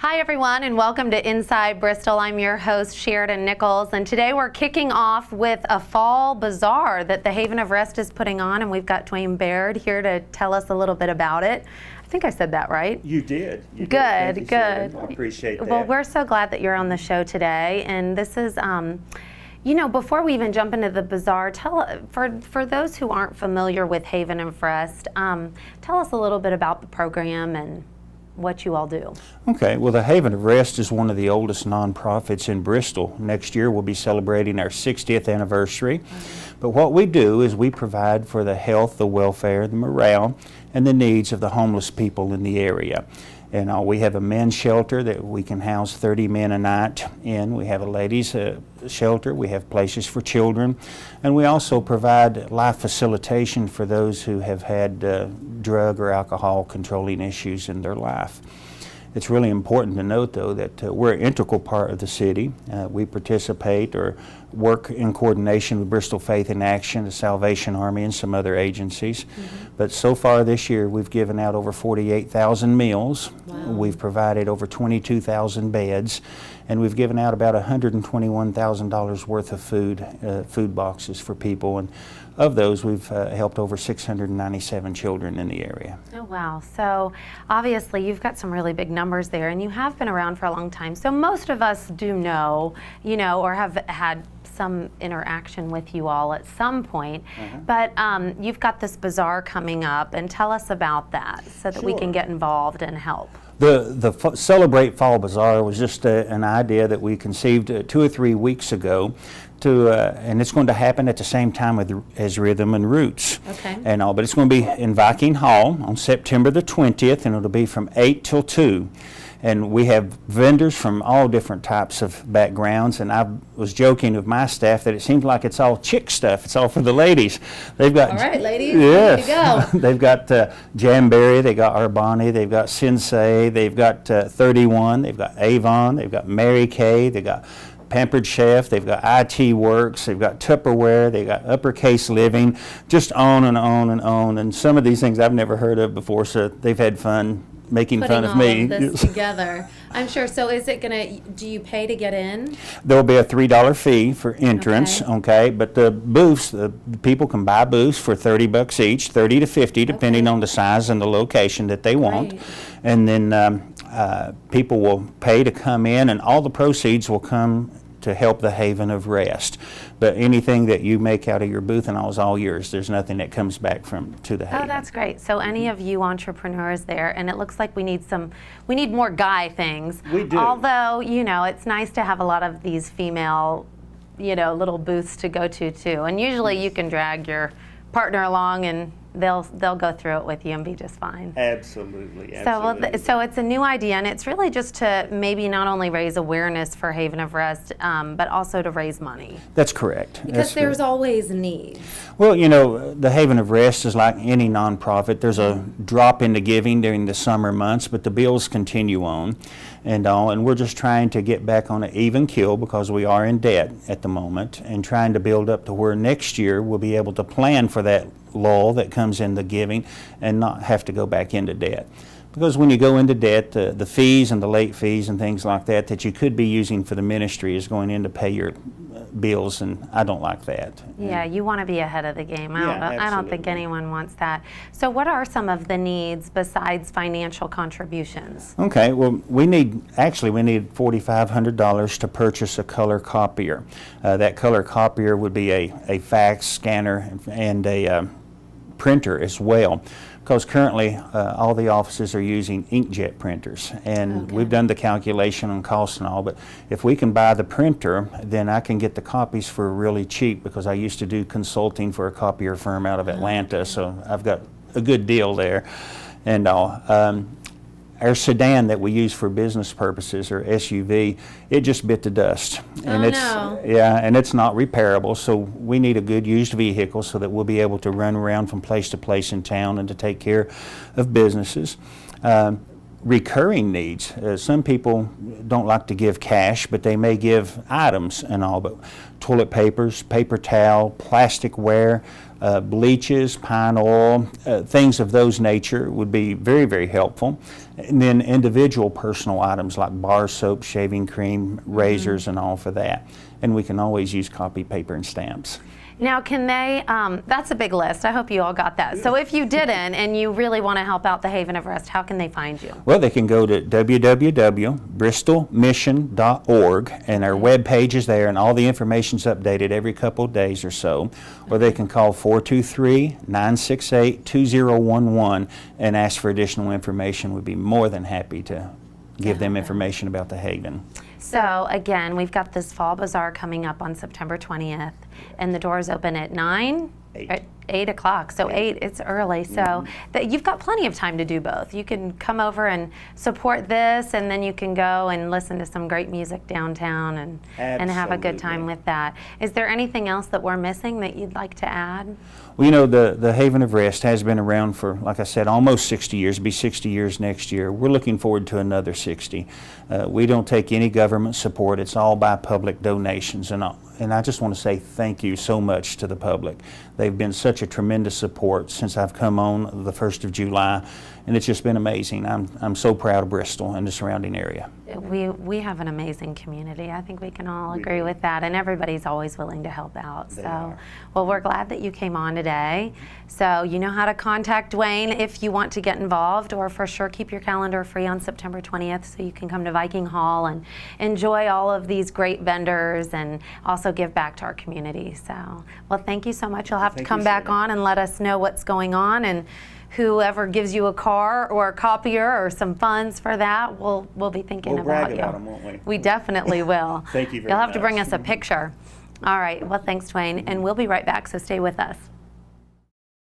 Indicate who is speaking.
Speaker 1: Hi everyone, and welcome to Inside Bristol. I'm your host Sheridan Nichols, and today we're kicking off with a fall bazaar that the Haven of Rest is putting on, and we've got Dwayne Baird here to tell us a little bit about it. I think I said that right.
Speaker 2: You did. You
Speaker 1: good,
Speaker 2: did.
Speaker 1: good.
Speaker 2: Sheridan. I appreciate that.
Speaker 1: Well, we're so glad that you're on the show today, and this is, you know, before we even jump into the bazaar, for those who aren't familiar with Haven of Rest, tell us a little bit about the program and what you all do.
Speaker 2: Okay, well, the Haven of Rest is one of the oldest nonprofits in Bristol. Next year we'll be celebrating our 60th anniversary. But what we do is we provide for the health, the welfare, the morale, and the needs of the homeless people in the area. And we have a men's shelter that we can house 30 men a night in. We have a ladies' shelter. We have places for children. And we also provide life facilitation for those who have had drug or alcohol controlling issues in their life. It's really important to note, though, that we're an integral part of the city. We participate or work in coordination with Bristol Faith in Action, the Salvation Army, and some other agencies. But so far this year, we've given out over 48,000 meals.
Speaker 1: Wow.
Speaker 2: We've provided over 22,000 beds, and we've given out about $121,000 worth of food boxes for people. And of those, we've helped over 697 children in the area.
Speaker 1: Oh, wow. So obviously you've got some really big numbers there, and you have been around for a long time. So most of us do know, you know, or have had some interaction with you all at some point. But you've got this bazaar coming up, and tell us about that so that we can get involved and help.
Speaker 2: The Celebrate Fall Bazaar was just an idea that we conceived 2 or 3 weeks ago, and it's going to happen at the same time as Rhythm and Roots.
Speaker 1: Okay.
Speaker 2: And all, but it's going to be in Viking Hall on September the 20th, and it'll be from 8 till 2. And we have vendors from all different types of backgrounds, and I was joking with my staff that it seems like it's all chick stuff. It's all for the ladies. They've got,
Speaker 1: All right, ladies,
Speaker 2: yes,
Speaker 1: ready to go.
Speaker 2: They've got Jamberry, they've got Arbani, they've got Sensei, they've got 31, they've got Avon, they've got Mary Kay, they've got Pampered Chef, they've got IT Works, they've got Tupperware, they've got Uppercase Living, just on and on and on. And some of these things I've never heard of before, so they've had fun making fun of me.
Speaker 1: Putting all of this together. I'm sure. So is it going to, do you pay to get in?
Speaker 2: There'll be a $3 fee for entrance, okay? But the booths, the people can buy booths for $30 each, 30 to 50, depending on the size and the location that they want.
Speaker 1: Right.
Speaker 2: And then people will pay to come in, and all the proceeds will come to help the Haven of Rest. But anything that you make out of your booth and all is all yours. There's nothing that comes back to the Haven.
Speaker 1: Oh, that's great. So any of you entrepreneurs there, and it looks like we need more guy things.
Speaker 2: We do.
Speaker 1: Although, you know, it's nice to have a lot of these female, you know, little booths to go to too. And usually you can drag your partner along and they'll go through it with you and be just fine.
Speaker 2: Absolutely.
Speaker 1: So it's a new idea, and it's really just to maybe not only raise awareness for Haven of Rest, but also to raise money.
Speaker 2: That's correct.
Speaker 1: Because there's always needs.
Speaker 2: Well, you know, the Haven of Rest is like any nonprofit. There's a drop into giving during the summer months, but the bills continue on and all, and we're just trying to get back on an even keel because we are in debt at the moment, and trying to build up to where next year we'll be able to plan for that lull that comes in the giving and not have to go back into debt. Because when you go into debt, the fees and the late fees and things like that you could be using for the ministry is going in to pay your bills, and I don't like that.
Speaker 1: Yeah, you want to be ahead of the game. I don't think anyone wants that. So what are some of the needs besides financial contributions?
Speaker 2: Okay, well, we need $4,500 to purchase a color copier. That color copier would be a fax scanner and a printer as well, because currently all the offices are using inkjet printers, and we've done the calculation on cost and all, but if we can buy the printer, then I can get the copies for really cheap, because I used to do consulting for a copier firm out of Atlanta, so I've got a good deal there and all. Our sedan that we use for business purposes, or SUV, it just bit the dust. And and it's not repairable, so we need a good used vehicle so that we'll be able to run around from place to place in town and to take care of businesses. Recurring needs. Some people don't like to give cash, but they may give items and all, but toilet papers, paper towel, plasticware, bleaches, pine oil, things of those nature would be very, very helpful. And then individual personal items like bar soap, shaving cream, razors, and all for that. And we can always use copy paper and stamps.
Speaker 1: Now, can they, that's a big list. I hope you all got that. So if you didn't and you really want to help out the Haven of Rest, how can they find you?
Speaker 2: Well, they can go to www.bristolmission.org, and our web page is there, and all the information's updated every couple of days or so. Or they can call 423-968-2011 and ask for additional information. We'd be more than happy to give them information about the Haven.
Speaker 1: So again, we've got this Fall Bazaar coming up on September 20th, and the doors open at 9? 8 o'clock. So 8, it's early. So that you've got plenty of time to do both. You can come over and support this, and then you can go and listen to some great music downtown and have a good time with that. Is there anything else that we're missing that you'd like to add?
Speaker 2: Well, you know, the Haven of Rest has been around for, like I said, almost 60 years. It'll be 60 years next year. We're looking forward to another 60. We don't take any government support. It's all by public donations. And I just want to say thank you so much to the public. They've been such a tremendous support since I've come on the 1st of July, and it's just been amazing. I'm so proud of Bristol and the surrounding area.
Speaker 1: We have an amazing community. I think we can all agree with that, and everybody's always willing to help out. Well, we're glad that you came on today. So you know how to contact Dwayne if you want to get involved, or for sure keep your calendar free on September 20th so you can come to Viking Hall and enjoy all of these great vendors and also give back to our community. So, well, thank you so much. You'll have to come back on and let us know what's going on, and whoever gives you a car or a copier or some funds for that, we'll be thinking about you.
Speaker 2: We'll brag about them, won't we?
Speaker 1: We definitely will.
Speaker 2: Thank you very much.
Speaker 1: You'll have to bring us a picture. All right. Well, thanks, Dwayne. And we'll be right back, so stay with us.